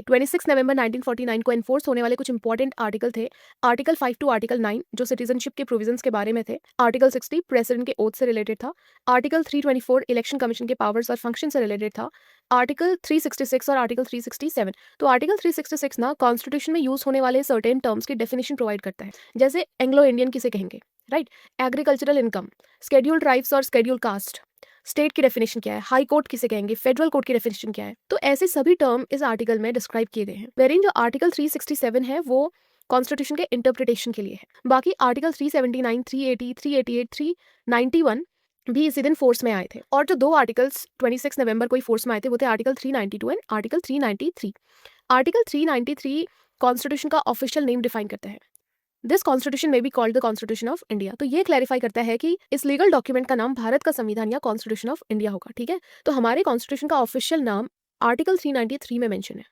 26 नवंबर 1949 को एनफोर्स होने वाले कुछ इंपॉर्टेंट आर्टिकल थे। आर्टिकल 5 टू आर्टिकल 9 जो सिटीजनशिप के प्रोविजंस के बारे में थे। आर्टिकल 60 प्रेसिडेंट के ओथ से रिलेटेड था। आर्टिकल 324 इलेक्शन कमीशन के पावर्स और फंक्शन से रिलेटेड था। आर्टिकल 366 और आर्टिकल 367। तो आर्टिकल 366 ना कॉन्स्टिट्यूशन में यूज होने वाले सर्टेन टर्म्स की डेफिनेशन प्रोवाइड करता है, जैसे एंग्लो इंडियन किसे कहेंगे, right, agricultural income, scheduled tribes और शेड्यूल्ड कास्ट, स्टेट की डेफिनेशन क्या है, हाई कोर्ट किसे कहेंगे, फेडरल कोर्ट की डेफिनेशन क्या है। तो ऐसे सभी टर्म इस आर्टिकल में डिस्क्राइब किए गए हैं। वेरिन जो आर्टिकल 367 है वो कॉन्स्टिट्यूशन के इंटरप्रिटेशन के लिए है। बाकी आर्टिकल 379, 380, 388, 391 भी इसी दिन फोर्स में आए थे। और जो दो आर्टिकल्स 26 नवंबर को ही फोर्स में आए थे वो थे article 392 and article 393। Article 393 constitution का ऑफिशियल नेम डिफाइन करता है। दिस कॉन्स्टिट्यूशन में be called the constitution of India. तो ये क्लैरिफाई करता है कि इस लीगल डॉक्यूमेंट का नाम भारत का संविधान या कॉन्स्टिट्यूशन ऑफ इंडिया होगा। ठीक है, तो हमारे कॉन्स्टिट्यूशन का ऑफिशियल नाम आर्टिकल 393 में मेंशन है।